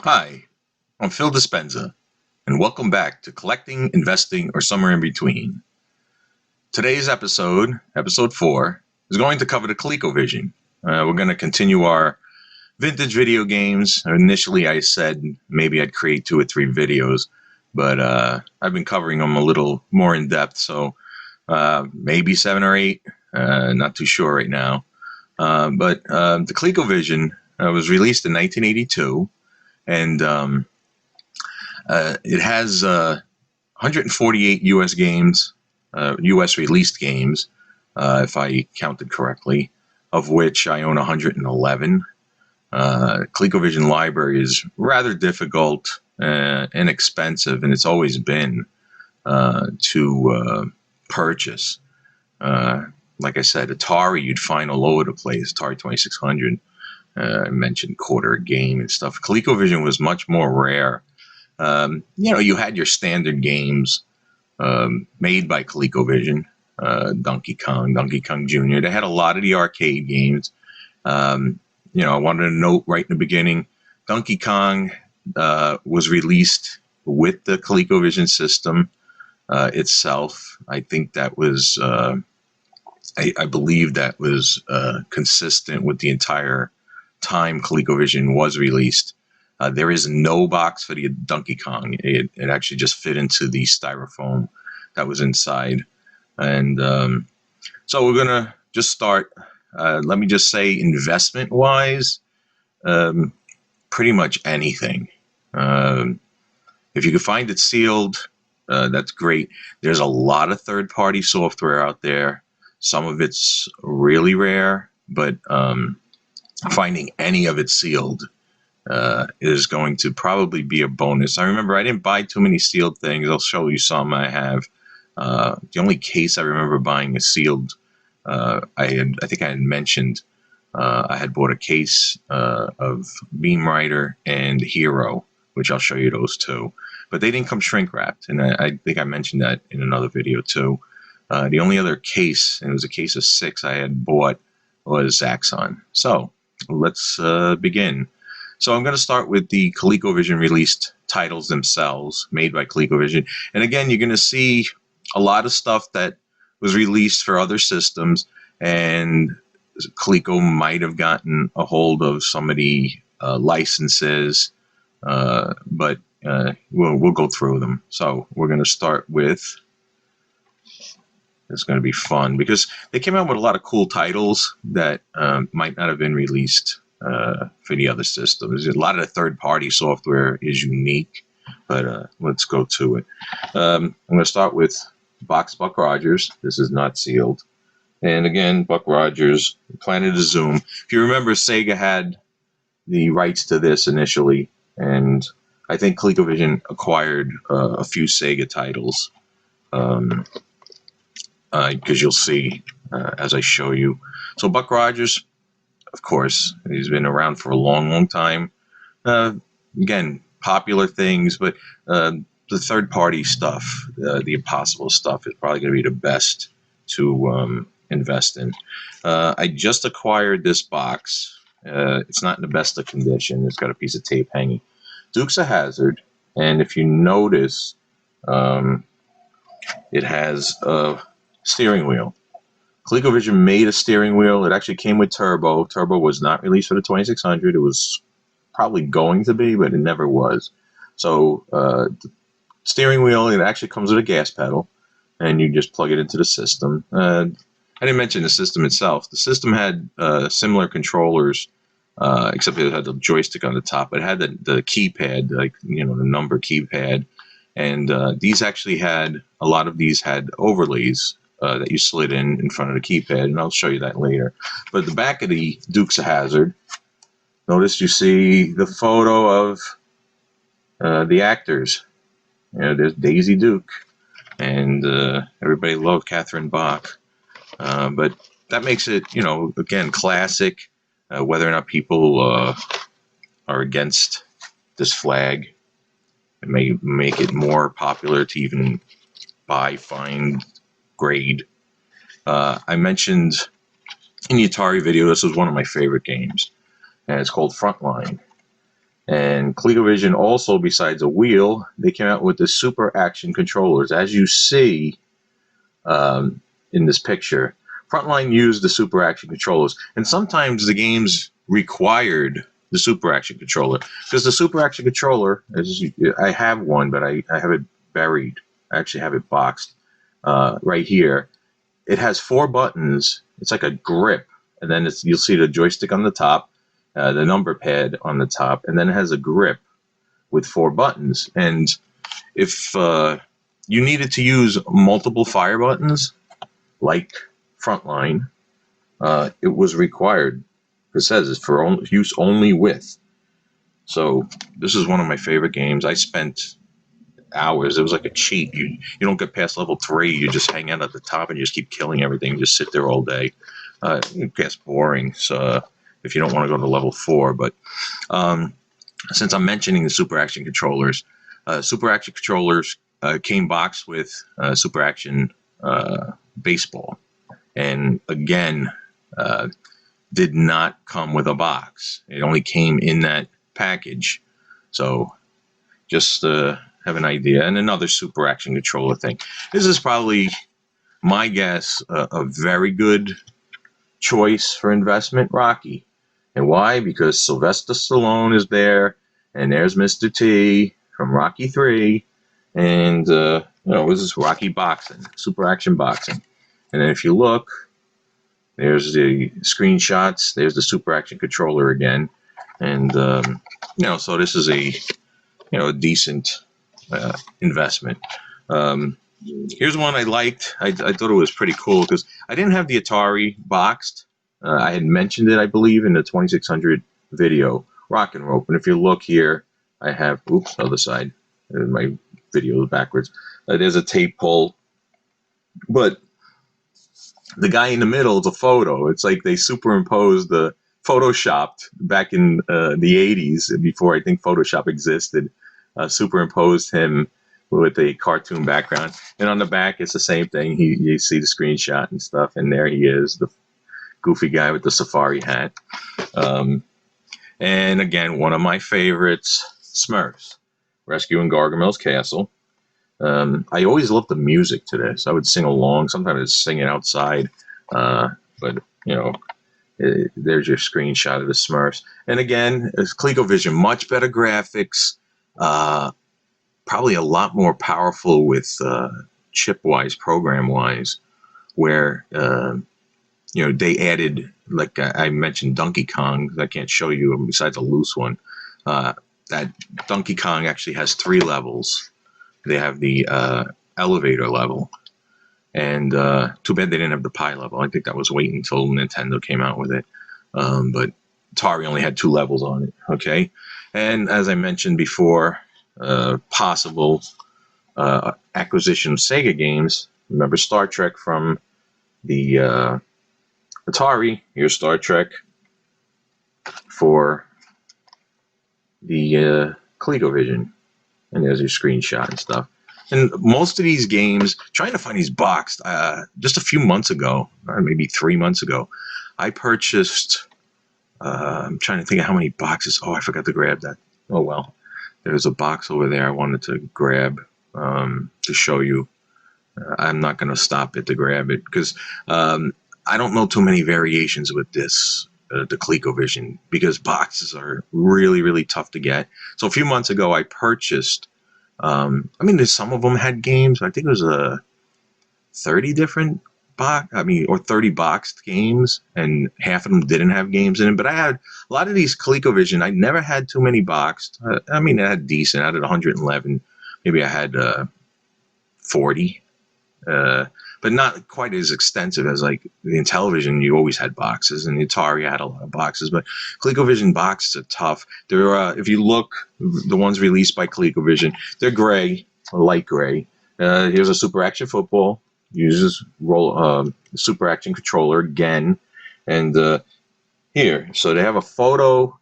Hi, I'm Phil Dispenza, and welcome back to Collecting, Investing, or Somewhere in Between. Today's episode 4, is going to cover the Colecovision. We're going to continue our vintage video games. Initially, I said maybe I'd create 2 or 3 videos, but I've been covering them a little more in depth, so maybe 7 or 8. Not too sure right now. But the Colecovision was released in 1982, and it has 148 U.S. games, U.S. released games, if I counted correctly, of which I own 111. ColecoVision library is rather difficult and expensive, and it's always been to purchase. Like I said, Atari you'd find all over the place. Atari 2600, I mentioned quarter a game and stuff. ColecoVision was much more rare. You had your standard games made by ColecoVision, Donkey Kong Jr. They had a lot of the arcade games. I wanted to note right in the beginning, Donkey Kong was released with the ColecoVision system itself. I think that was, I believe that was consistent with the entire time ColecoVision was released. There is no box for the Donkey Kong. It actually just fit into the styrofoam that was inside. And so we're going to just start. Let me just say, investment-wise, pretty much anything. If you can find it sealed, that's great. There's a lot of third-party software out there. Some of it's really rare, but finding any of it sealed is going to probably be a bonus. I remember I didn't buy too many sealed things. I'll show you some I have. The only case I remember buying a sealed, I think I had mentioned I had bought a case of Beam Rider and Hero, which I'll show you those two. But they didn't come shrink wrapped, and I think I mentioned that in another video too. The only other case, and it was a case of 6 I had bought, was Axon. So let's begin. So I'm going to start with the ColecoVision released titles themselves, made by ColecoVision. And again, you're going to see a lot of stuff that was released for other systems, and Coleco might have gotten a hold of some of the licenses, but we'll go through them. So we're going to start with, it's going to be fun because they came out with a lot of cool titles that might not have been released for the other systems. A lot of the third-party software is unique, but let's go to it. I'm going to start with Box Buck Rogers. This is not sealed. And again, Buck Rogers, Planet of Zoom. If you remember, Sega had the rights to this initially, and I think ColecoVision acquired a few Sega titles, because you'll see as I show you. So Buck Rogers, of course, he's been around for a long, long time. Again, popular things, but the third-party stuff, the Impossible stuff, is probably going to be the best to invest in. I just acquired this box. It's not in the best of condition. It's got a piece of tape hanging. Dukes of Hazzard, and if you notice, it has a steering wheel. ColecoVision made a steering wheel. It actually came with turbo. Turbo was not released for the 2600. It was probably going to be, but it never was. So the steering wheel, it actually comes with a gas pedal, and you just plug it into the system. I didn't mention the system itself. The system had similar controllers, except it had the joystick on the top. It had the keypad, the number keypad, and these actually had, a lot of these had overlays that you slid in front of the keypad, and I'll show you that later. But at the back of the Dukes of Hazzard, notice you see the photo of the actors. There's Daisy Duke, and everybody loved Catherine Bach. But that makes it, again, classic. Whether or not people are against this flag, it may make it more popular to even buy, find, grade. I mentioned in the Atari video, this was one of my favorite games, and it's called Frontline. And ColecoVision also, besides a wheel, they came out with the Super Action controllers. As you see in this picture, Frontline used the Super Action controllers, and sometimes the games required the Super Action controller, because the Super Action controller, I have one, but I have it buried. I actually have it boxed right here. It has 4 buttons. It's like a grip, and then you'll see the joystick on the top, the number pad on the top, and then it has a grip with 4 buttons. And if you needed to use multiple fire buttons, like Frontline, it was required. It says it's for use only with. So this is one of my favorite games. I spent hours. It was like a cheat. You don't get past level 3. You just hang out at the top and you just keep killing everything. Just sit there all day. It gets boring. So if you don't want to go to level 4, but since I'm mentioning the Super Action controllers, came boxed with Super Action Baseball, and again, did not come with a box. It only came in that package. So just have an idea. And another Super Action controller thing. This is probably, my guess, a very good choice for investment, Rocky. And why? Because Sylvester Stallone is there, and there's Mr. T from Rocky 3, and this is Rocky Boxing, Super Action Boxing. And then if you look, there's the screenshots, there's the Super Action controller again, and so this is a decent investment. Here's one I liked. I thought it was pretty cool because I didn't have the Atari boxed. I had mentioned it, I believe, in the 2600 video, Rock and Rope. And if you look here, I have, other side. My video is backwards. There's a tape pull. But the guy in the middle is a photo. It's like they superimposed the photoshopped back in the 80s, before I think Photoshop existed, superimposed him with a cartoon background. And on the back, it's the same thing. You see the screenshot and stuff, and there he is, the goofy guy with the safari hat. And again, one of my favorites, Smurfs, Rescuing Gargamel's Castle. I always loved the music to this. I would sing along. Sometimes I'd sing it outside. But there's your screenshot of the Smurfs. And again, it's ColecoVision, much better graphics, probably a lot more powerful with chip-wise, program-wise, where they added, like I mentioned, Donkey Kong. I can't show you besides a loose one. That Donkey Kong actually has 3 levels. They have the elevator level, and too bad they didn't have the pie level. I think that was waiting until Nintendo came out with it. But Atari only had 2 levels on it. Okay, and as I mentioned before, possible acquisition of Sega games. Remember Star Trek from the Atari? Here's Star Trek for the ColecoVision. And there's your screenshot and stuff. And most of these games, trying to find these boxed, just a few months ago, or maybe 3 months ago, I purchased, I'm trying to think of how many boxes. Oh, I forgot to grab that. Oh, well. There's a box over there I wanted to grab to show you. I'm not going to stop it to grab it because I don't know too many variations with this, the ColecoVision, because boxes are really, really tough to get. So a few months ago, I purchased, some of them had games. I think it was 30 different or 30 boxed games, and half of them didn't have games in it. But I had a lot of these ColecoVision. I never had too many boxed. I had decent. I had 111. Maybe I had 40. But not quite as extensive as like the Intellivision. You always had boxes, and the Atari had a lot of boxes. But ColecoVision boxes are tough. They're if you look, the ones released by ColecoVision, they're gray, or light gray. Here's a Super Action Football. Uses Super Action controller again, and here, so they have a photo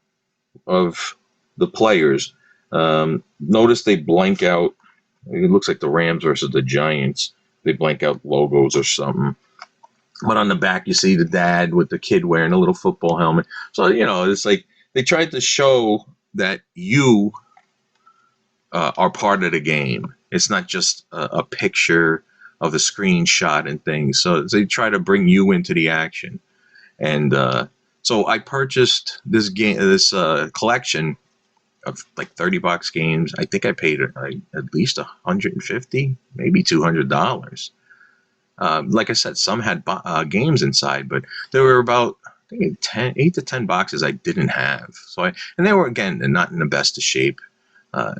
of the players. Notice they blank out. It looks like the Rams versus the Giants. They blank out logos or something. But on the back, you see the dad with the kid wearing a little football helmet. So, it's like they tried to show that you are part of the game. It's not just a picture of the screenshot and things. So they try to bring you into the action. And so I purchased this game, this collection of like $30 games. I think I paid at least $150, maybe $200. Like I said, some had games inside, but there were about, I think, 8 to 10 boxes I didn't have. And they were, again, not in the best of shape.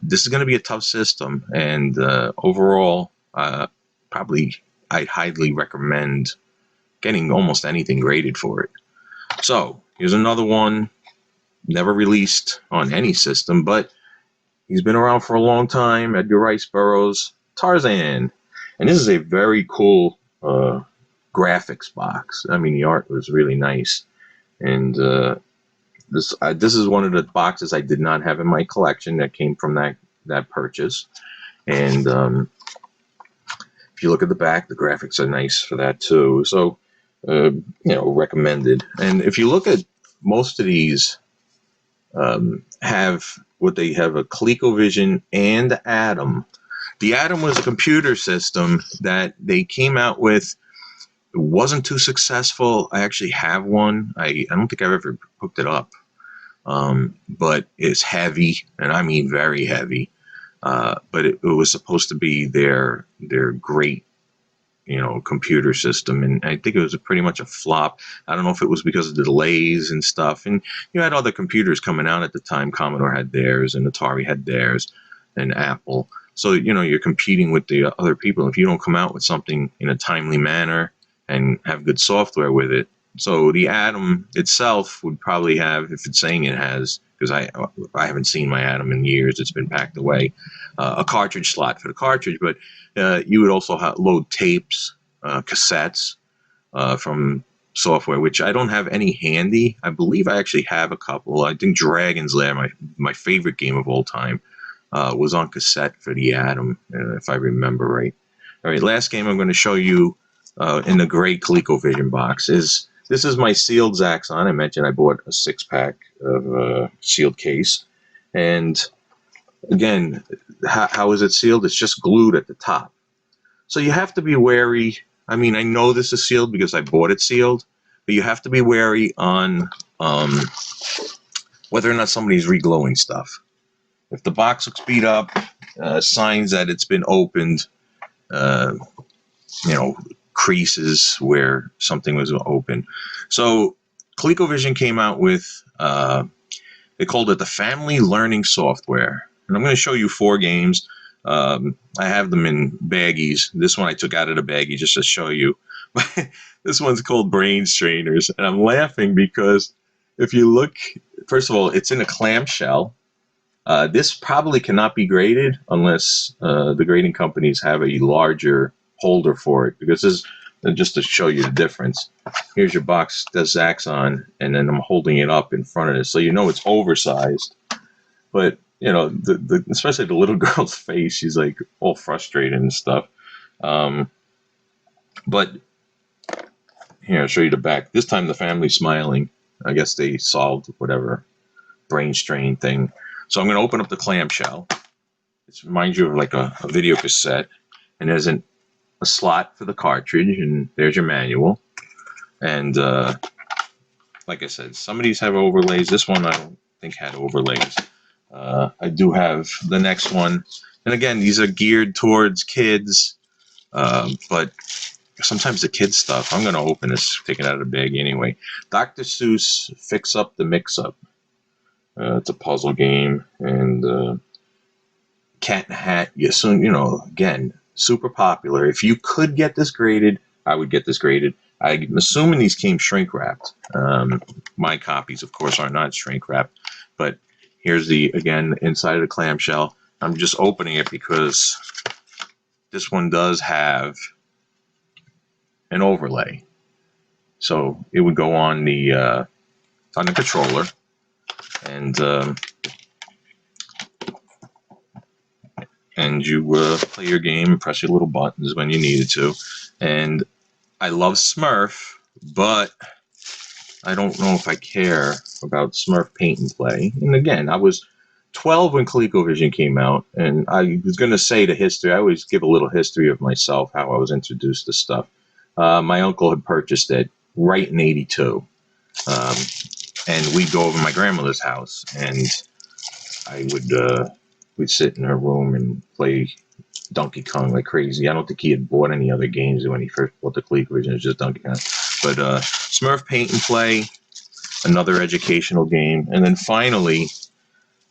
This is going to be a tough system, and overall, probably I'd highly recommend getting almost anything graded for it. So here's another one, never released on any system, but he's been around for a long time. Edgar Rice Burroughs, Tarzan, and this is a very cool graphics box. I mean, the art was really nice, and this is one of the boxes I did not have in my collection that came from that purchase. And if you look at the back, the graphics are nice for that too. So recommended. And if you look at most of these, have what they have, a ColecoVision and Atom. The Atom was a computer system that they came out with. It wasn't too successful. I actually have one. I don't think I've ever hooked it up, but it's heavy, and I mean very heavy. But it was supposed to be their great, computer system, and I think it was pretty much a flop. I don't know if it was because of the delays and stuff. And you had other computers coming out at the time. Commodore had theirs, and Atari had theirs, and Apple. So you're competing with the other people. If you don't come out with something in a timely manner and have good software with it. So the Atom itself would probably have, if it's saying it has, because I haven't seen my Atom in years, it's been packed away, a cartridge slot for the cartridge, but you would also load tapes, cassettes from software, which I don't have any handy. I believe I actually have a couple. I think Dragon's Lair, my favorite game of all time, was on cassette for the Atom, if I remember right. All right, last game I'm going to show you in the gray ColecoVision box is, this is my sealed Zaxxon. I mentioned I bought a 6-pack of sealed case. And again, how is it sealed? It's just glued at the top. So you have to be wary. I mean, I know this is sealed because I bought it sealed, but you have to be wary on whether or not somebody's re-gluing stuff. If the box looks beat up, signs that it's been opened, creases where something was open. So ColecoVision came out with, they called it the Family Learning Software. And I'm going to show you 4 games. I have them in baggies. This one I took out of the baggie just to show you. This one's called Brain Strainers. And I'm laughing because if you look, first of all, it's in a clamshell. This probably cannot be graded unless the grading companies have a larger holder for it, because this, just to show you the difference, here's your box, the Zaxxon, and then I'm holding it up in front of it, so it's oversized. But especially the little girl's face, she's like all frustrated and stuff. But here, I'll show you the back. This time the family's smiling. I guess they solved whatever brain strain thing. So I'm going to open up the clamshell. It reminds you of like a video cassette, and there's a slot for the cartridge, and there's your manual. And like I said, some of these have overlays. This one I don't think had overlays. I do have the next one, and again, these are geared towards kids, but sometimes the kids stuff, I'm going to open this, take it out of the bag anyway. Dr. Seuss Fix Up the Mix-Up. It's a puzzle game, and Cat in the Hat, again, super popular. If you could get this graded, I would get this graded. I'm assuming these came shrink wrapped. My copies, of course, are not shrink wrapped. But here's again, inside of the clamshell. I'm just opening it because this one does have an overlay. So it would go on the controller. And you play your game and press your little buttons when you needed to. And I love Smurf, but I don't know if I care about Smurf Paint and Play. And again, I was 12 when ColecoVision came out, and I was going to say the history. I always give a little history of myself, how I was introduced to stuff. My uncle had purchased it right in '82, and we'd go over to my grandmother's house, and I would we'd sit in her room and play Donkey Kong like crazy. I don't think he had bought any other games when he first bought the ColecoVision. It was just Donkey Kong. But Smurf Paint and Play, another educational game, and then finally,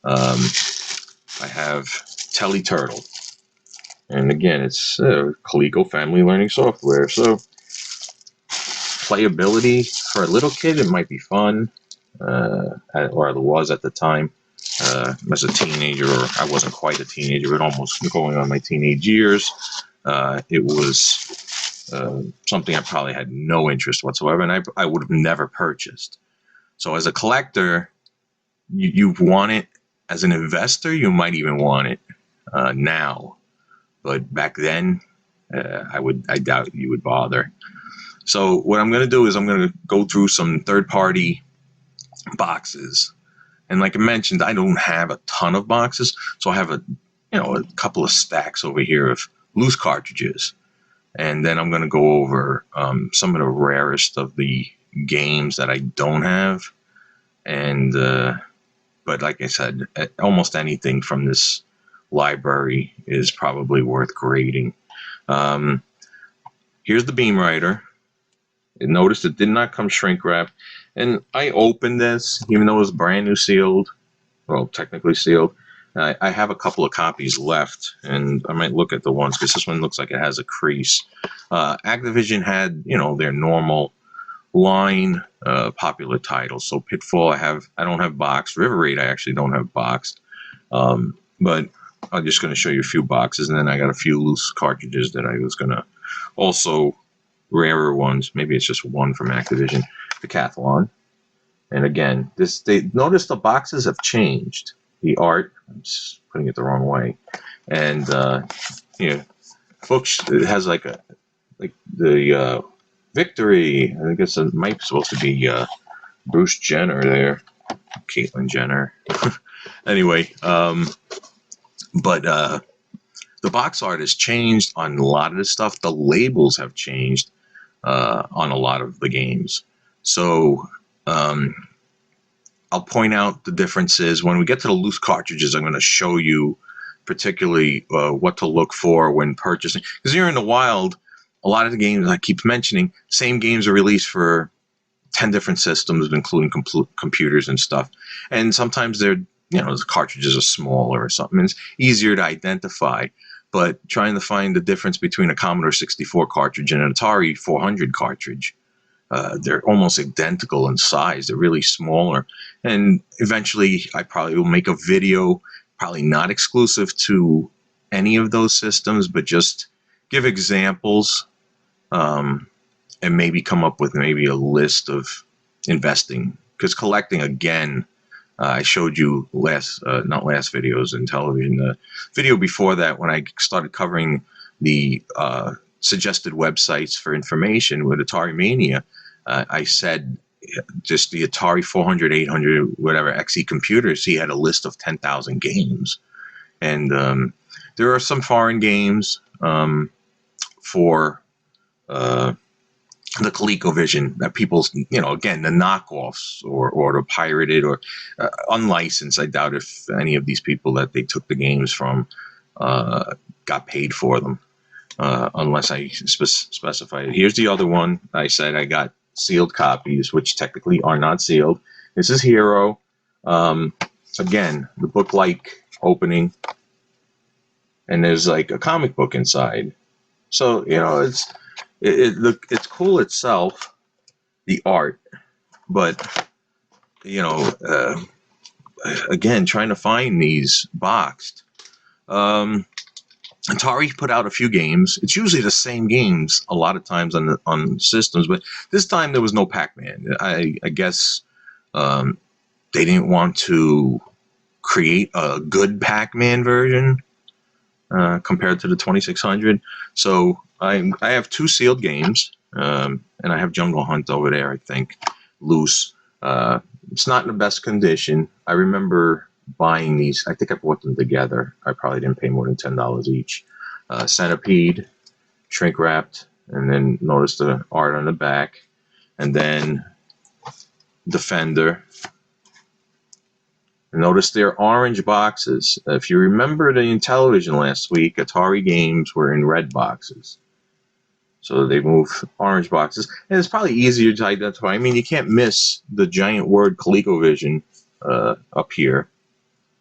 I have Telly Turtle. And again, it's Coleco Family Learning Software. So playability for a little kid, it might be fun, or it was at the time. As a teenager, or I wasn't quite a teenager, but almost going on my teenage years, it was something I probably had no interest whatsoever, and I would have never purchased. So as a collector, you want it. As an investor, you might even want it now, but back then, I doubt you would bother. So what I'm going to do is I'm going to go through some third-party boxes, and like I mentioned, I don't have a ton of boxes, so I have a couple of stacks over here of loose cartridges, and then I'm going to go over some of the rarest of the games that I don't have, and but like I said, almost anything from this library is probably worth grading. Here's the Beam Writer. Notice it did not come shrink wrapped. And I opened this, even though it was brand new sealed, well, technically sealed. I have a couple of copies left, and I might look at the ones, because this one looks like it has a crease. Activision had, their normal line popular titles. So Pitfall, I don't have boxed. River Raid, I actually don't have boxed. But I'm just going to show you a few boxes, and then I got a few loose cartridges that I was going to also, rarer ones. Maybe it's just one from Activision. Decathlon. And again, notice the boxes have changed. The art, I'm just putting it the wrong way. And books, it has like the Victory. I guess it might be supposed to be Bruce Jenner there. Caitlyn Jenner. Anyway, but the box art has changed on a lot of this stuff. The labels have changed on a lot of the games. So I'll point out the differences. When we get to the loose cartridges, I'm going to show you particularly what to look for when purchasing. Because here in the wild, a lot of the games I keep mentioning, same games are released for 10 different systems, including computers and stuff. And sometimes the cartridges are smaller or something. It's easier to identify. But trying to find the difference between a Commodore 64 cartridge and an Atari 400 cartridge, they're almost identical in size. They're really smaller. And eventually, I probably will make a video, probably not exclusive to any of those systems, but just give examples and maybe come up with maybe a list of investing. Because collecting, again, I showed you not last videos in television, the video before that when I started covering the suggested websites for information with Atari Mania. I said just the Atari 400, 800, whatever, XE computers, he had a list of 10,000 games. And there are some foreign games for the ColecoVision that people's, again, the knockoffs or the pirated or unlicensed. I doubt if any of these people that they took the games from got paid for them, unless I specify it. Here's the other one. I said I got sealed copies, which technically are not sealed. This is Hero. Again, the book-like opening, and there's like a comic book inside. So, it's cool itself, the art, but again, trying to find these boxed. Atari put out a few games. It's usually the same games a lot of times on systems, but this time there was no Pac-Man. I guess they didn't want to create a good Pac-Man version compared to the 2600. So I have two sealed games, and I have Jungle Hunt over there, I think, loose. It's not in the best condition. I remember buying these. I think I bought them together. I probably didn't pay more than $10 each. Centipede, shrink wrapped, and then notice the art on the back, and then Defender. Notice they're orange boxes. If you remember the Intellivision last week, Atari games were in red boxes. So they move orange boxes. And it's probably easier to identify. I mean, you can't miss the giant word Colecovision up here.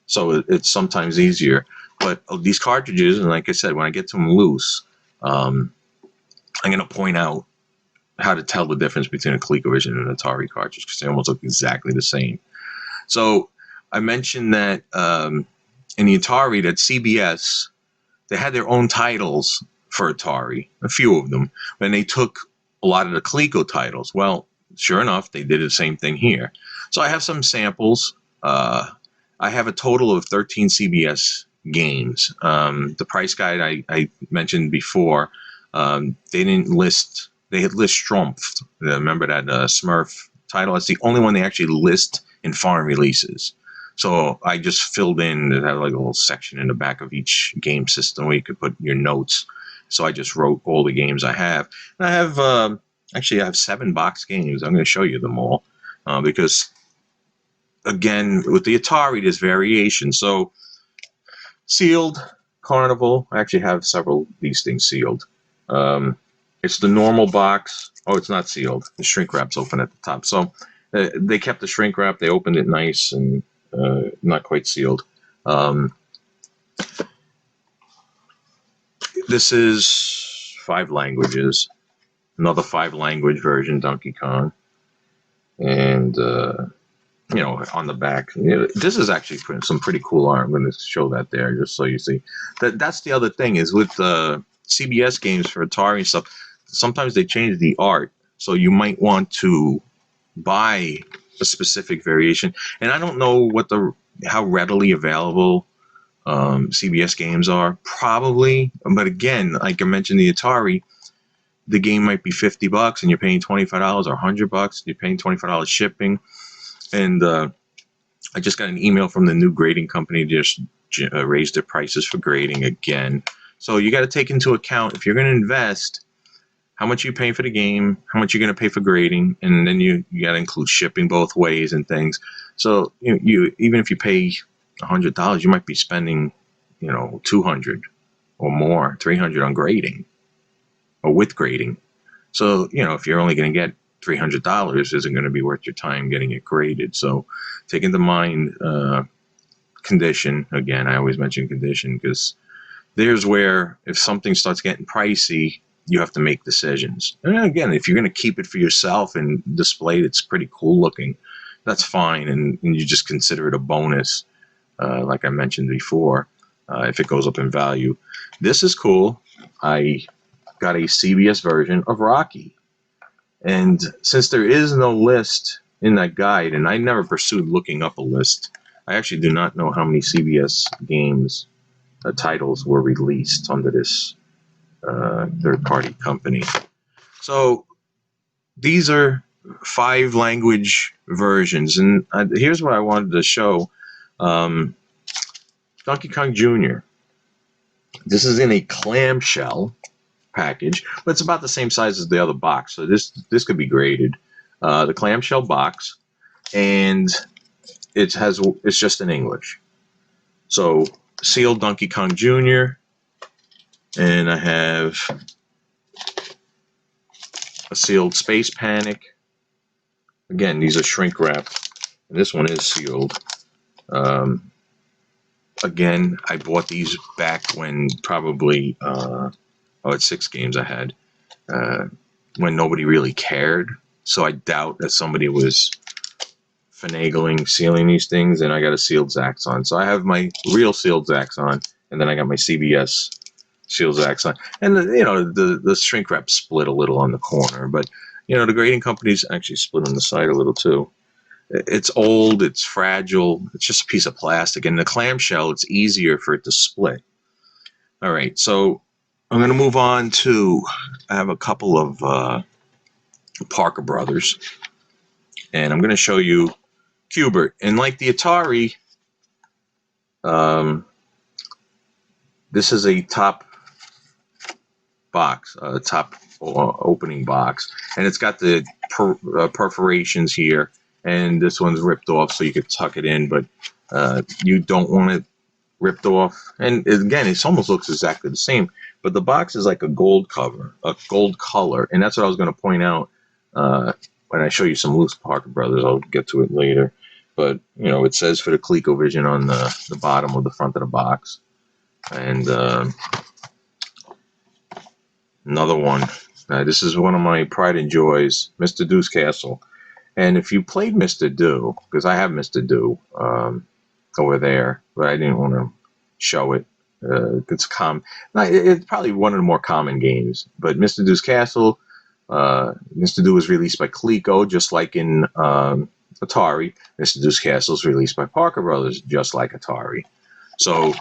So it's sometimes easier. But these cartridges, and like I said, when I get them loose, I'm going to point out how to tell the difference between a Colecovision and an Atari cartridge, because they almost look exactly the same. So I mentioned that in the Atari, that CBS, they had their own titles for Atari, a few of them, and they took a lot of the Coleco titles. Well, sure enough, they did the same thing here. So I have some samples. I have a total of 13 CBS games. The price guide I mentioned before, they didn't list, they had list Strumpf. Remember that Smurf title? That's the only one they actually list in foreign releases. So I just filled in, it had like a little section in the back of each game system where you could put your notes. So I just wrote all the games I have. And I have, actually I have 7 box games. I'm going to show you them all because, again, with the Atari, there's variation. So sealed, Carnival, I actually have several of these things sealed. It's the normal box. Oh, it's not sealed. The shrink wrap's open at the top. So they kept the shrink wrap. They opened it nice and not quite sealed. This is 5 languages. Another 5-language version, Donkey Kong. And, on the back. This is actually some pretty cool art. I'm going to show that there just so you see. That's the other thing is with CBS games for Atari and stuff, sometimes they change the art. So you might want to buy a specific variation. And I don't know how readily available CBS games are. Probably. But again, like I mentioned, the Atari, the game might be $50 and you're paying $25 or $100. You're paying $25 shipping. And I just got an email from the new grading company. They just raised their prices for grading again. So you got to take into account, if you're going to invest, how much you pay for the game, how much you're going to pay for grading, and then you got to include shipping both ways and things. So you even if you pay $100, you might be spending, $200 or more, $300 on grading or with grading. So, if you're only going to get $300, isn't going to be worth your time getting it graded. So take into mind condition. Again, I always mention condition because there's where if something starts getting pricey, you have to make decisions. And again, if you're going to keep it for yourself and display it, it's pretty cool looking, that's fine. And you just consider it a bonus, like I mentioned before, if it goes up in value. This is cool. I got a CBS version of Rocky. And since there is no list in that guide, and I never pursued looking up a list, I actually do not know how many CBS games titles were released under this third-party company. So these are 5-language versions, and here's what I wanted to show. Donkey Kong Jr. This is in a clamshell package, but it's about the same size as the other box, so this could be graded. The clamshell box, and it's just in English. So sealed Donkey Kong Jr., and I have a sealed Space Panic. Again, these are shrink wrapped, and this one is sealed. Again, I bought these back when probably it's 6 games I had when nobody really cared. So I doubt that somebody was finagling, sealing these things, and I got a sealed Zaxxon. So I have my real sealed Zaxxon, and then I got my CBS sealed Zaxxon. And the shrink wrap split a little on the corner, but the grading companies actually split on the side a little too. It's old, it's fragile, it's just a piece of plastic, and the clamshell, it's easier for it to split. All right, so I'm going to move on to, I have a couple of Parker Brothers, and I'm going to show you Q*bert. And like the Atari, Um, this is a top box, top opening box, and it's got the perforations here, and this one's ripped off so you could tuck it in, but you don't want it ripped off. And again, it almost looks exactly the same, but the box is like a gold cover, a gold color, and that's what I was going to point out when I show you some loose Parker Brothers. I'll get to it later, but you know, it says for the Colecovision on the bottom of the front of the box, and another one. This is one of my pride and joys, Mr. Deuce Castle. And if you played Mr. Do, because I have Mr. Do over there, but I didn't want to show it. It's it's probably one of the more common games. But Mr. Do's Castle, Mr. Do was released by Coleco, just like in Atari. Mr. Do's Castle is released by Parker Brothers, just like Atari. So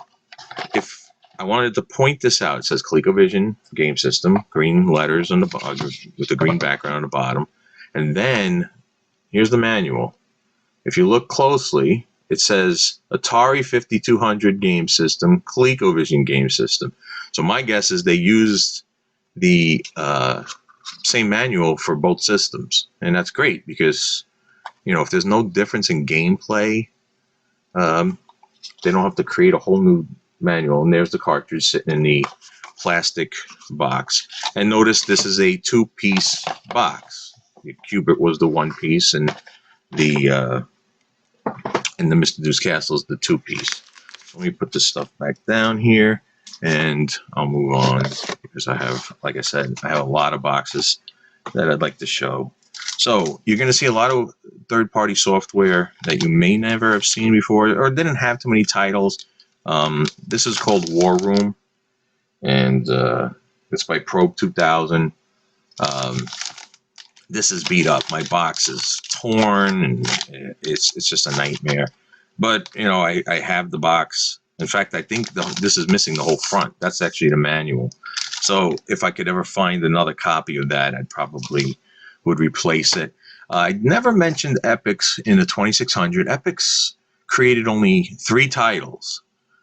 if I wanted to point this out, it says ColecoVision game system, green letters on the bottom with the green background on the bottom, and then here's the manual. If you look closely, it says Atari 5200 game system, ColecoVision game system. So my guess is they used the same manual for both systems, and that's great because you know if there's no difference in gameplay, they don't have to create a whole new manual. And there's the cartridge sitting in the plastic box. And notice this is a two-piece box. The Cubit was the one piece, and the Mr. Deuce Castle is the two-piece. Let me put this stuff back down here, and I'll move on because I have, like I said, I have a lot of boxes that I'd like to show. So you're going to see a lot of third-party software that you may never have seen before or didn't have too many titles. This is called War Room, and it's by Probe 2000. This is beat up. My box is torn, and it's just a nightmare. But you know, I have the box. In fact, I think this is missing the whole front. That's actually the manual. So if I could ever find another copy of that, I'd probably would replace it. I never mentioned Epix in the 2600. Epix created only 3 titles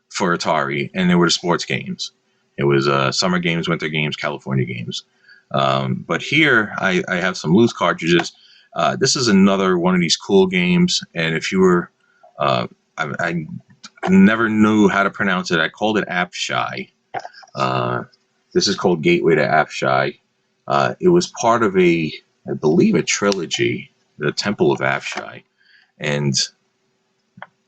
for Atari, and they were the sports games. It was summer games, winter games, California games. But here I have some loose cartridges. This is another one of these cool games, and if you were, I never knew how to pronounce it. I called it Apshai. This is called Gateway to Apshai. It was part of I believe, a trilogy, the Temple of Apshai, and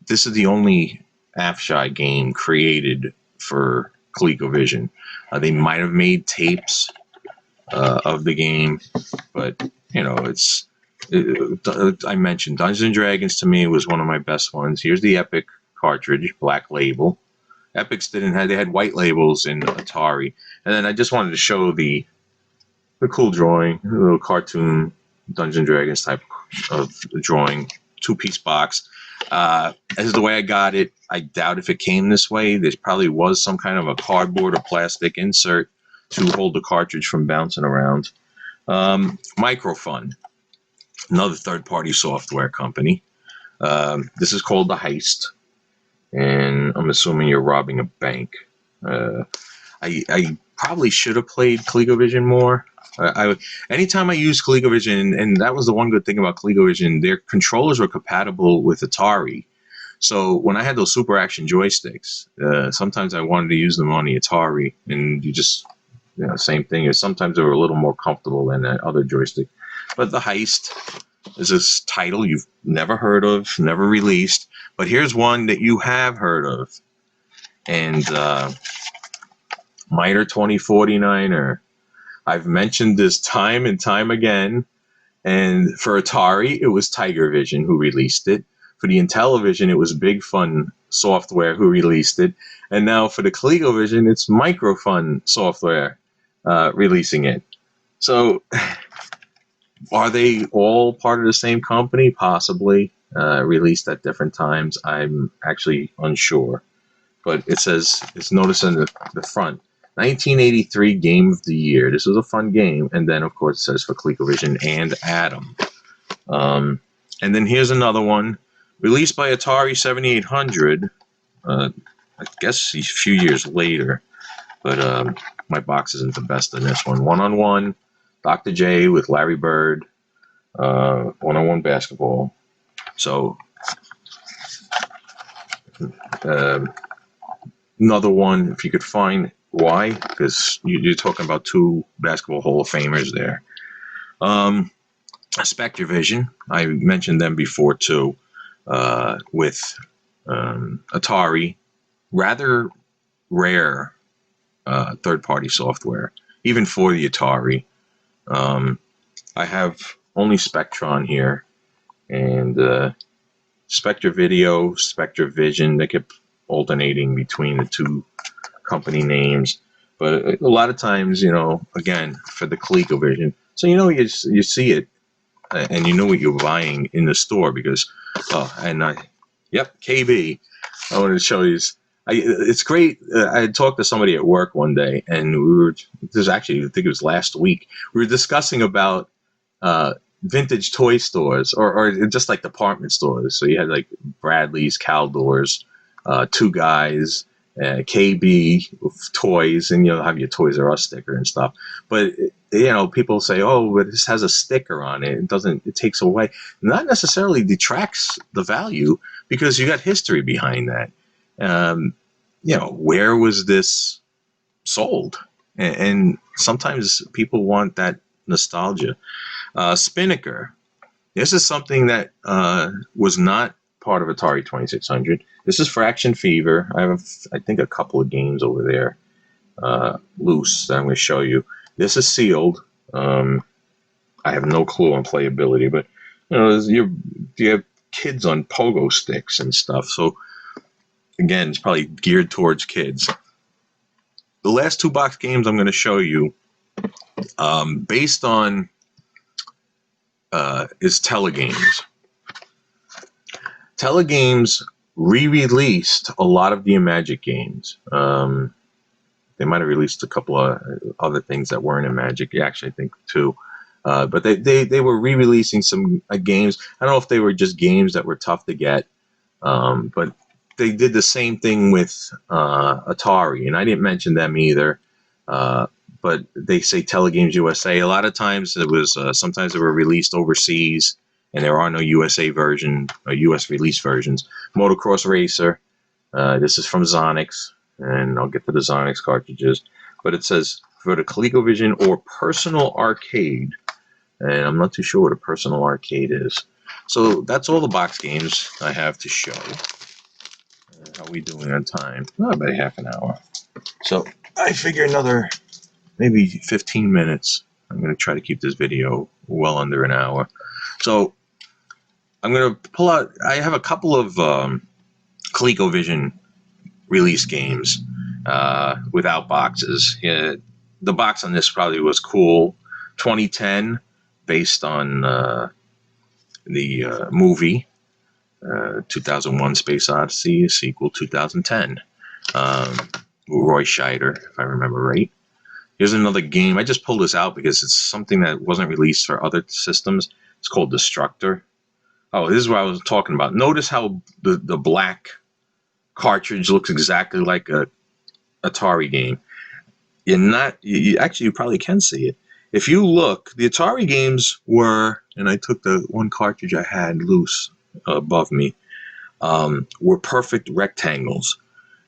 this is the only Apshai game created for ColecoVision. They might have made tapes of the game, but you know, I mentioned Dungeons and Dragons. To me, was one of my best ones. Here's the Epic cartridge, black label. Epics they had white labels in Atari, and then I just wanted to show the cool drawing, a little cartoon Dungeons and Dragons type of drawing, 2-piece box. As the way I got it, I doubt if it came this way. There probably was some kind of a cardboard or plastic insert to hold the cartridge from bouncing around. Microfun, another third-party software company. This is called The Heist, and I'm assuming you're robbing a bank. I probably should have played ColecoVision more. Anytime I use ColecoVision, and that was the one good thing about ColecoVision, their controllers were compatible with Atari. So when I had those Super Action joysticks, sometimes I wanted to use them on the Atari, and same thing. Or sometimes they were a little more comfortable than that other joystick. But The Heist is this title you've never heard of, never released. But here's one that you have heard of, and Miter 2049er. I've mentioned this time and time again, and for Atari, it was Tiger Vision who released it. For the Intellivision, it was Big Fun Software who released it. And now for the ColecoVision, it's Microfun Software releasing it. So are they all part of the same company? Possibly. Released at different times. I'm actually unsure. But it says, it's noticed in the front, 1983 Game of the Year. This was a fun game. And then, of course, it says for ColecoVision and Atom. And then here's another one. Released by Atari 7800. I guess a few years later, but my box isn't the best in this one. One-on-one, Dr. J with Larry Bird, one-on-one basketball. So another one, if you could find why, because you're talking about two basketball Hall of Famers there. Spectrovision, I mentioned them before too, with Atari, rather rare third-party software, even for the Atari. I have only Spectron here, and Spectra Video, Spectrovision, they kept alternating between the two company names. But a lot of times, again, for the Colecovision, so you see it and you know what you're buying in the store because, KB. I wanted to show you this. It's great. I had talked to somebody at work one day, and I think it was last week, we were discussing about vintage toy stores or just like department stores. So you had like Bradley's, Caldor's, Two Guys, KB toys, and you'll have your Toys R Us sticker and stuff. But people say, "Oh, but this has a sticker on it. It takes away." Not necessarily detracts the value because you got history behind that. Where was this sold? And sometimes people want that nostalgia. Spinnaker. This is something that was not part of Atari 2600. This is Fraction Fever. I have, I think, a couple of games over there loose that I'm going to show you. This is sealed. I have no clue on playability, but you have kids on pogo sticks and stuff. So again, it's probably geared towards kids. The last two box games I'm going to show you, based on is Telegames. Telegames re-released a lot of the Magic games. They might have released a couple of other things that weren't in Magic. Actually, I think two. But they were re-releasing some games. I don't know if they were just games that were tough to get, but they did the same thing with Atari, and I didn't mention them either. But they say Telegames USA. A lot of times it was sometimes they were released overseas, and there are no USA version or US release versions. Motocross Racer. This is from Zonix, and I'll get to the Zonix cartridges. But it says for the ColecoVision or Personal Arcade, and I'm not too sure what a Personal Arcade is. So that's all the box games I have to show. How are we doing on time? About half an hour. So I figure another maybe 15 minutes. I'm going to try to keep this video well under an hour. So I'm going to pull out, I have a couple of ColecoVision release games without boxes. The box on this probably was cool. 2010, based on the movie 2001 Space Odyssey, sequel 2010. Roy Scheider, if I remember right. Here's another game. I just pulled this out because it's something that wasn't released for other systems. It's called Destructor. Oh, this is what I was talking about. Notice how the black cartridge looks exactly like a Atari game. You probably can see it. If you look, the Atari games were, and I took the one cartridge I had loose above me, were perfect rectangles.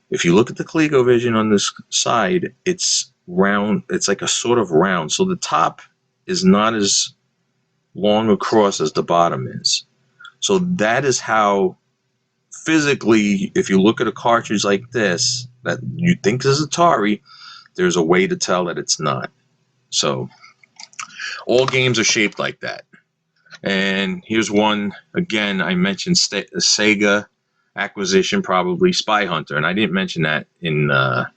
If you look at the ColecoVision on this side, it's round. It's like a sort of round. So the top is not as long across as the bottom is. So that is how physically, if you look at a cartridge like this, that you think is Atari, there's a way to tell that it's not. So all games are shaped like that. And here's one, again, I mentioned Sega acquisition, probably Spy Hunter, and I didn't mention that in the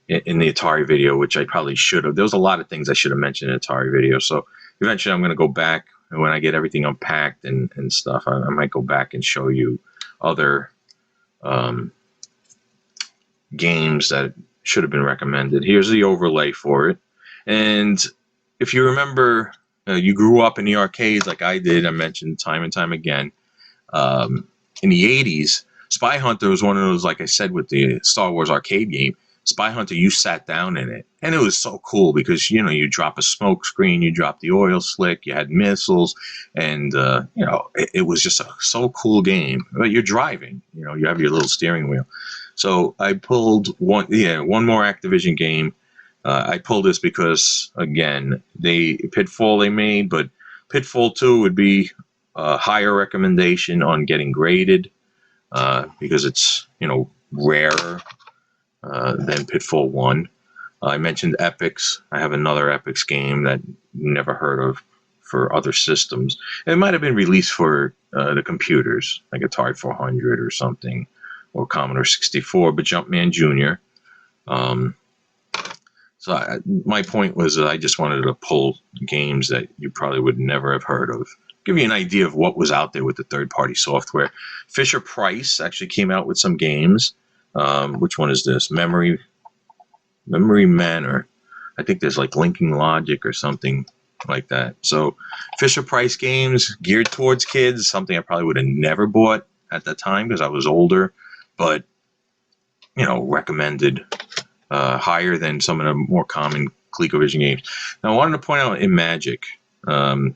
Atari video, which I probably should have. There was a lot of things I should have mentioned in the Atari video, so eventually I'm going to go back, and when I get everything unpacked and stuff, I might go back and show you other games that should have been recommended. Here's the overlay for it, and if you remember, you grew up in the arcades like I did. I mentioned time and time again. In the 80s, Spy Hunter was one of those, like I said, with the Star Wars arcade game. Spy Hunter, you sat down in it, and it was so cool because you drop a smoke screen, you drop the oil slick, you had missiles, and it was just a so cool game. But you're driving, you have your little steering wheel. So I pulled one more Activision game. I pulled this because again, Pitfall they made, but Pitfall 2 would be a higher recommendation on getting graded because it's rarer than Pitfall 1. I mentioned Epics. I have another Epics game that you never heard of for other systems. It might have been released for the computers, like Atari 400 or something, or Commodore 64, but Jumpman Jr. My point was that I just wanted to pull games that you probably would never have heard of. Give you an idea of what was out there with the third-party software. Fisher-Price actually came out with some games. Which one is this? Memory Manor. I think there's like Linking Logic or something like that. So Fisher-Price games geared towards kids, something I probably would have never bought at that time because I was older, but recommended higher than some of the more common ColecoVision games. Now I wanted to point out in Magic. The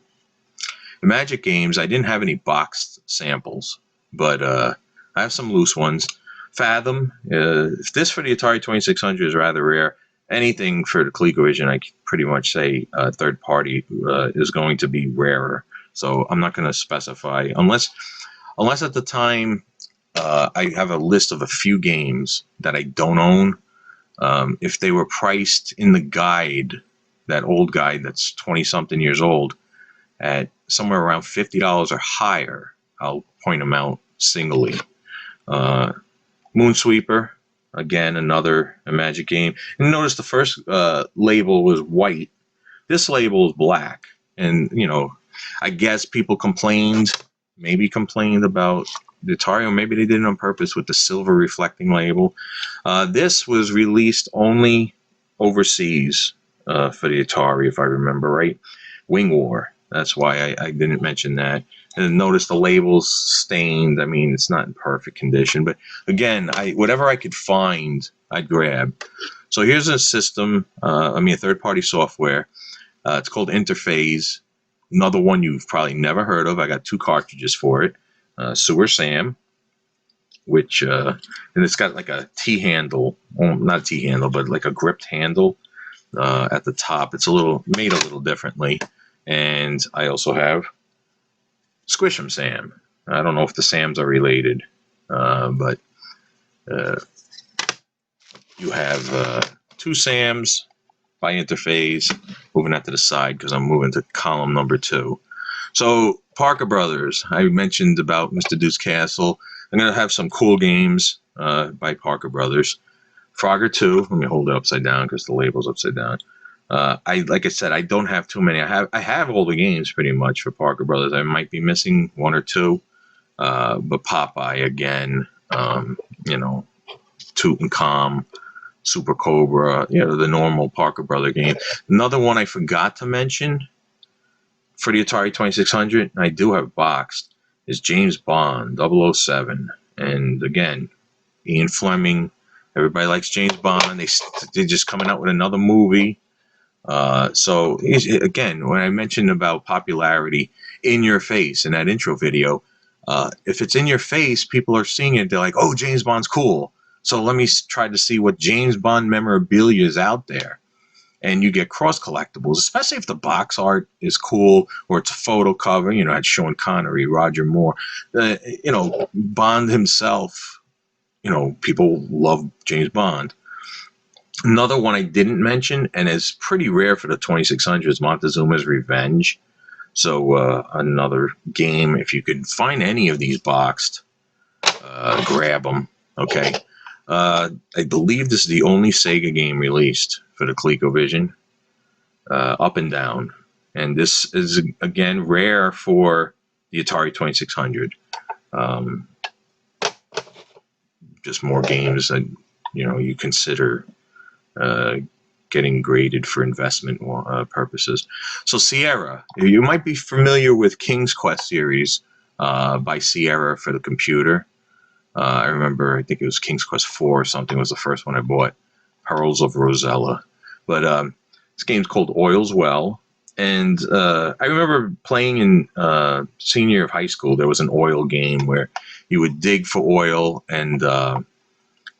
Magic games, I didn't have any boxed samples, but I have some loose ones. Fathom, if this for the Atari 2600 is rather rare, anything for the ColecoVision, I pretty much say third party is going to be rarer. So I'm not going to specify unless at the time I have a list of a few games that I don't own. If they were priced in the guide, that old guide that's 20-something years old, at somewhere around $50 or higher, I'll point them out singly. Moonsweeper, again, another Magic game. And notice the first label was white. This label is black. And, I guess people maybe complained about the Atari, or maybe they did it on purpose with the silver reflecting label. This was released only overseas for the Atari, if I remember right. Wing War. That's why I didn't mention that. And notice the label's stained. I mean, it's not in perfect condition. But again, whatever I could find, I'd grab. So here's a system, a third-party software. It's called Interphase. Another one you've probably never heard of. I got 2 cartridges for it. Sewer Sam, which, and it's got like a T-handle. Well, not T-handle, but like a gripped handle at the top. It's made a little differently. And I also have Squish 'em Sam. I don't know if the Sams are related, but you have 2 Sams by Interphase. Moving that to the side because I'm moving to column number 2. So Parker Brothers, I mentioned about Mr. Deuce Castle. I'm going to have some cool games by Parker Brothers. Frogger 2. Let me hold it upside down because the label's upside down. Like I said, I don't have too many. I have all the games pretty much for Parker Brothers. I might be missing 1 or 2, but Popeye again, Tutankhamun, Super Cobra, the normal Parker Brother game. Another one I forgot to mention for the Atari 2600, I do have boxed, is James Bond 007, and again, Ian Fleming. Everybody likes James Bond. They're just coming out with another movie. So again, when I mentioned about popularity in your face in that intro video, if it's in your face, people are seeing it. They're like, oh, James Bond's cool. So let me try to see what James Bond memorabilia is out there. And you get cross collectibles, especially if the box art is cool or it's a photo cover. It's Sean Connery, Roger Moore, Bond himself. People love James Bond. Another one I didn't mention, and is pretty rare for the 2600, is Montezuma's Revenge. So another game, if you could find any of these boxed, grab them. Okay. I believe this is the only Sega game released for the ColecoVision, Up and Down. And this is, again, rare for the Atari 2600. Just more games that, you consider getting graded for investment purposes. So Sierra, you might be familiar with King's Quest series by Sierra for the computer. I remember, I think it was King's Quest 4 or something was the first one I bought. Pearls of Rosella. But this game's called Oil's Well. And I remember playing in senior year of high school. There was an oil game where you would dig for oil and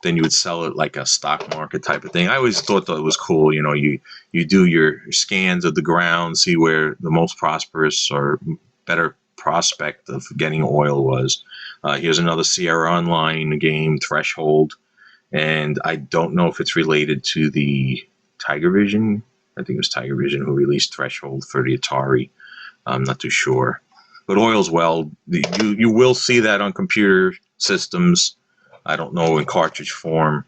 then you would sell it like a stock market type of thing. I always thought that it was cool. You know, you do your scans of the ground, see where the most prosperous or better prospect of getting oil was. Here's another Sierra Online game, Threshold, and I don't know if it's related to the Tiger Vision. I think it was Tiger Vision who released Threshold for the Atari. I'm not too sure. But Oil's Well, you will see that on computer systems. I don't know in cartridge form.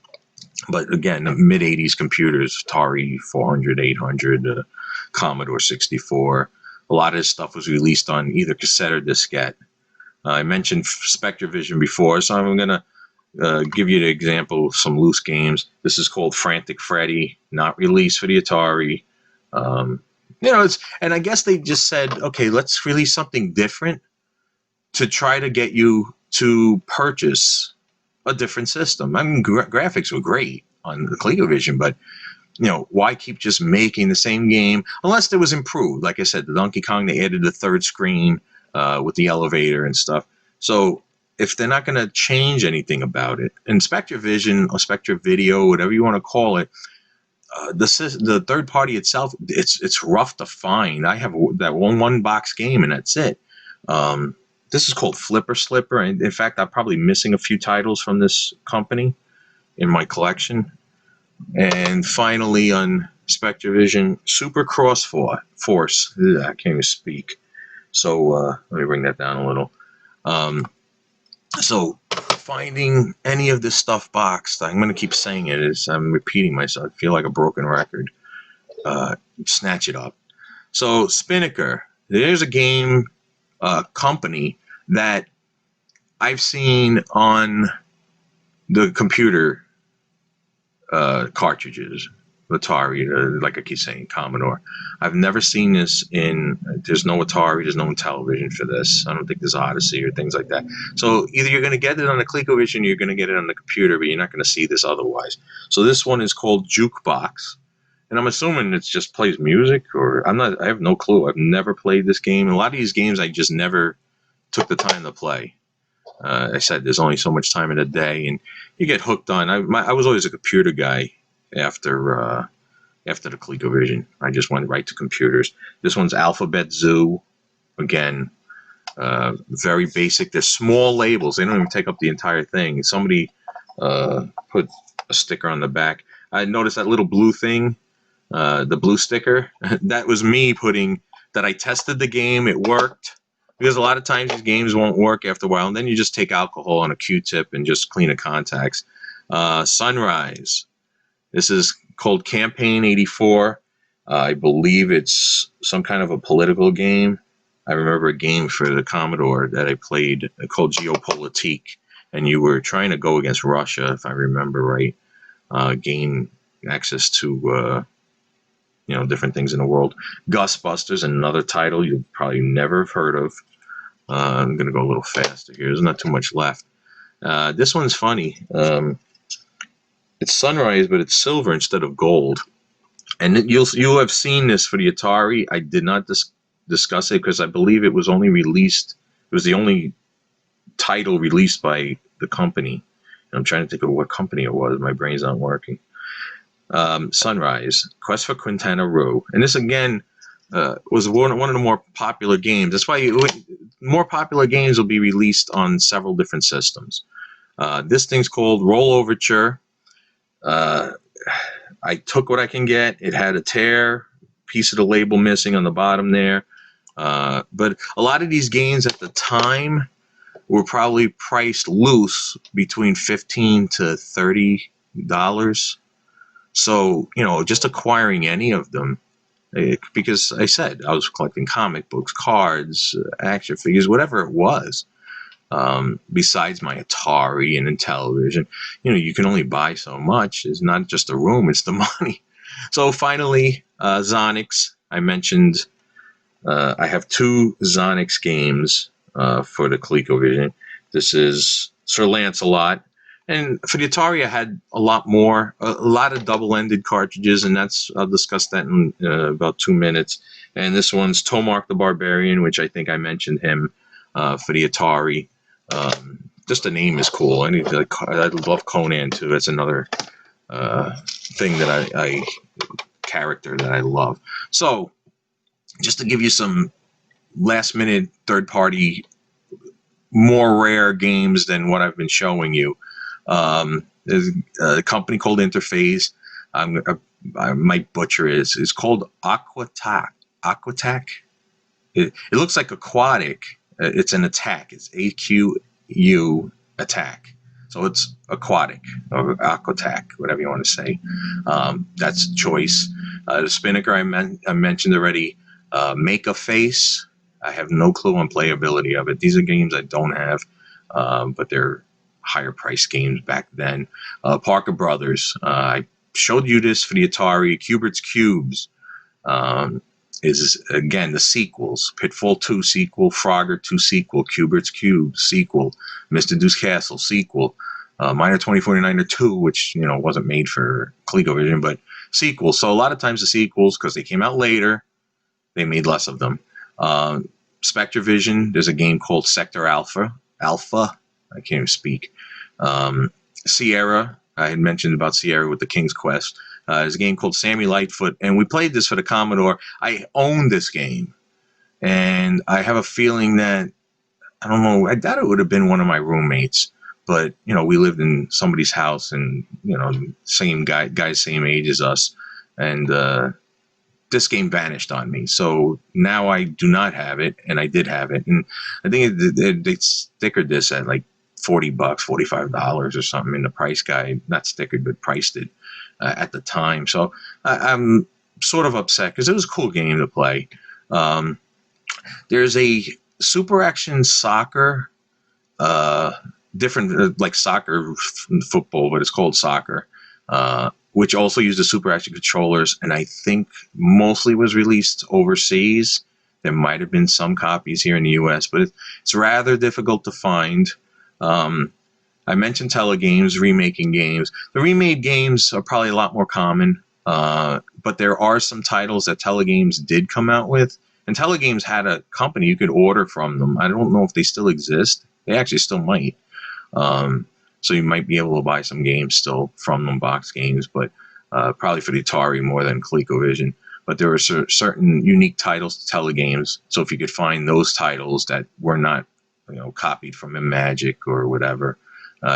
But again, the mid 80s computers, Atari 400, 800, Commodore 64, a lot of this stuff was released on either cassette or diskette. I mentioned SpectraVision before, so I'm going to give you the example of some loose games. This is called Frantic Freddy, not released for the Atari. And I guess they just said, okay, let's release something different to try to get you to purchase a different system. I mean, graphics were great on the ColecoVision, but why keep just making the same game unless it was improved? Like I said, the Donkey Kong, they added the third screen with the elevator and stuff. So if they're not going to change anything about it, and SpectraVision or SpectraVideo, whatever you want to call it, the third party itself, it's rough to find. I have that one box game, and that's it. This is called Flipper Slipper, and in fact, I'm probably missing a few titles from this company in my collection. And finally, on SpectraVision, Super Cross Force. Ugh, I can't even speak. So let me bring that down a little. So finding any of this stuff boxed, I'm going to keep saying it as I'm repeating myself. I feel like a broken record. Snatch it up. So Spinnaker, there's a game company that I've seen on the computer cartridges, Atari, like I keep saying, Commodore. I've never seen this there's no Atari, there's no Intellivision for this. I don't think there's Odyssey or things like that. So either you're going to get it on the ColecoVision or you're going to get it on the computer, but you're not going to see this otherwise. So this one is called Jukebox. And I'm assuming it just plays music, or I have no clue. I've never played this game. A lot of these games I just never took the time to play. I said there's only so much time in a day, and you get hooked on. I was always a computer guy after the ColecoVision. I just went right to computers. This one's Alphabet Zoo. Again, very basic. They're small labels. They don't even take up the entire thing. Somebody put a sticker on the back. I noticed that little blue thing, the blue sticker. That was me putting that I tested the game. It worked. Because a lot of times these games won't work after a while, and then you just take alcohol on a Q-tip and just clean the contacts. Sunrise. This is called Campaign 84. I believe it's some kind of a political game. I remember a game for the Commodore that I played called Geopolitique, and you were trying to go against Russia, if I remember right, gain access to different things in the world. Ghostbusters, another title you probably never have heard of. I'm going to go a little faster here. There's not too much left. This one's funny. It's Sunrise, but it's silver instead of gold. And you'll have seen this for the Atari. I did not discuss it because I believe it was only released. It was the only title released by the company. And I'm trying to think of what company it was. My brain's not working. Sunrise, Quest for Quintana Roo. And this, again, was one of the more popular games. That's why more popular games will be released on several different systems. This thing's called Roll Overture. I took what I can get. It had a tear, piece of the label missing on the bottom there. But a lot of these games at the time were probably priced loose between $15 to $30. So, just acquiring any of them, because I said I was collecting comic books, cards, action figures, whatever it was. Besides my Atari and Intellivision, you can only buy so much. It's not just the room, it's the money. So finally, Zonix. I mentioned I have two Zonix games for the ColecoVision. This is Sir Lancelot. And for the Atari, I had a lot more, a lot of double-ended cartridges, and I'll discuss that in about 2 minutes. And this one's Tomark the Barbarian, which I think I mentioned him for the Atari. Just the name is cool. I love Conan too. That's another thing that I character that I love. So, just to give you some last-minute third-party, more rare games than what I've been showing you. There's a company called Interface. I might butcher it. It's called Aquatac. Aquatac. It looks like aquatic. It's an attack. It's AQU attack. So it's aquatic or Aquatac, whatever you want to say. That's choice. The Spinnaker I mentioned already. Make a Face. I have no clue on playability of it. These are games I don't have, but they're higher price games back then. Parker Brothers. I showed you this for the Atari. Cubert's Cubes is, again, the sequels. Pitfall 2 sequel, Frogger 2 sequel, Cubert's Cubes sequel, Mr. Deuce Castle sequel, Miner 2049 2, which wasn't made for ColecoVision, but sequel. So a lot of times the sequels, because they came out later, they made less of them. Spectrovision, there's a game called Sector Alpha. I can't even speak. Sierra, I had mentioned about Sierra with the King's Quest. There's a game called Sammy Lightfoot, and we played this for the Commodore. I own this game, and I have a feeling that, I don't know, I doubt it would have been one of my roommates, but, we lived in somebody's house, and, same guys same age as us, and this game vanished on me. So now I do not have it, and I did have it, and I think they stickered this at like $40, $45 or something in the price guide. Not stickered, but priced it at the time. So I'm sort of upset because it was a cool game to play. There's a Super Action Soccer, different like soccer football, but it's called soccer, which also uses Super Action controllers, and I think mostly was released overseas. There might have been some copies here in the U.S., but it's rather difficult to find. I mentioned Telegames remaking games. The remade games are probably a lot more common, but there are some titles that Telegames did come out with. And Telegames had a company you could order from them. I don't know if they still exist. They actually still might. So you might be able to buy some games still from them, box games, but probably for the Atari more than ColecoVision. But there were certain unique titles to Telegames. So if you could find those titles that were not copied from Imagic or whatever,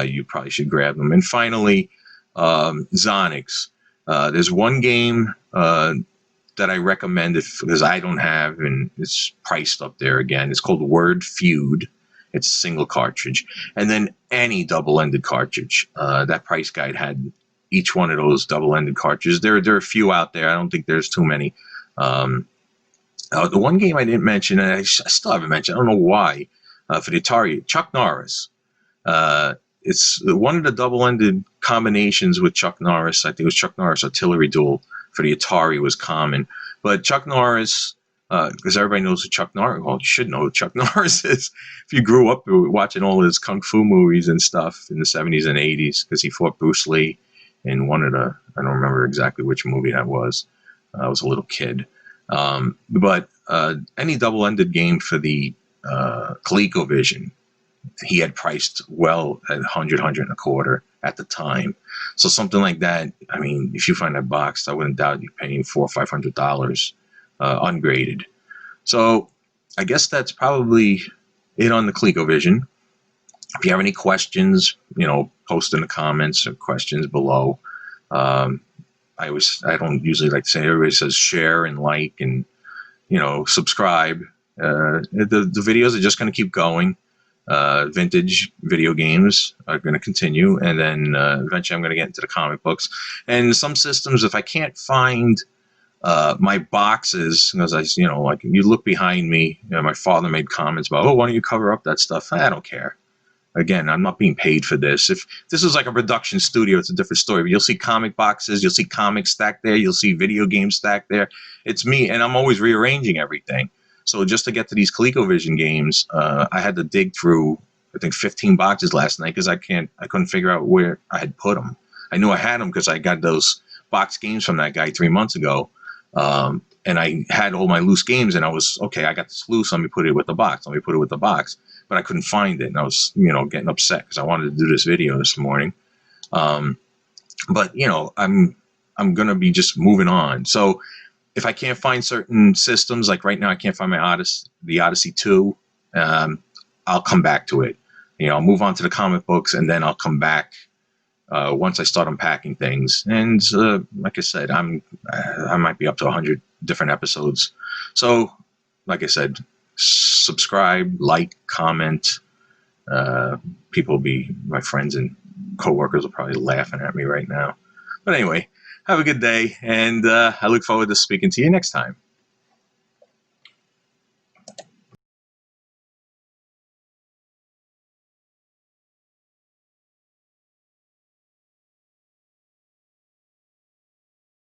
you probably should grab them. And finally, Zonix. There's one game that I recommend because I don't have, and it's priced up there again. It's called Word Feud. It's a single cartridge. And then any double-ended cartridge. That price guide had each one of those double-ended cartridges. There are a few out there. I don't think there's too many. The one game I didn't mention, and I still haven't mentioned, I don't know why, for the Atari, Chuck Norris. It's one of the double-ended combinations with Chuck Norris. I think it was Chuck Norris Artillery Duel for the Atari was common. But Chuck Norris, because everybody knows who Chuck Norris, well, you should know who Chuck Norris is. If you grew up watching all his kung fu movies and stuff in the 70s and 80s, because he fought Bruce Lee in one of the, I don't remember exactly which movie that was. I was a little kid. But any double-ended game for the ColecoVision, he had priced well at $100 and a quarter at the time. So something like that, I mean, if you find that box, I wouldn't doubt you paying $400 or $500 ungraded. So I guess that's probably it on the ColecoVision. If you have any questions, post in the comments or questions below. I don't usually like to say, everybody says share and like and subscribe. The videos are just going to keep going. Vintage video games are going to continue, and then eventually I'm going to get into the comic books. And some systems, if I can't find my boxes, because like you look behind me, my father made comments about, why don't you cover up that stuff? I don't care. Again, I'm not being paid for this. If this was like a production studio, it's a different story. But you'll see comic boxes, you'll see comics stacked there, you'll see video games stacked there. It's me, and I'm always rearranging everything. So just to get to these ColecoVision games, I had to dig through I think 15 boxes last night because I couldn't figure out where I had put them. I knew I had them because I got those box games from that guy 3 months ago. And I had all my loose games, and I was, okay, I got this loose. Let me put it with the box. But I couldn't find it. And I was, getting upset because I wanted to do this video this morning. But I'm going to be just moving on. So if I can't find certain systems, like right now, I can't find the Odyssey 2, I'll come back to it. I'll move on to the comic books, and then I'll come back once I start unpacking things. And like I said, I might be up to 100 different episodes. So, like I said, subscribe, like, comment. People my friends and coworkers will probably laughing at me right now. But anyway, have a good day, and I look forward to speaking to you next time.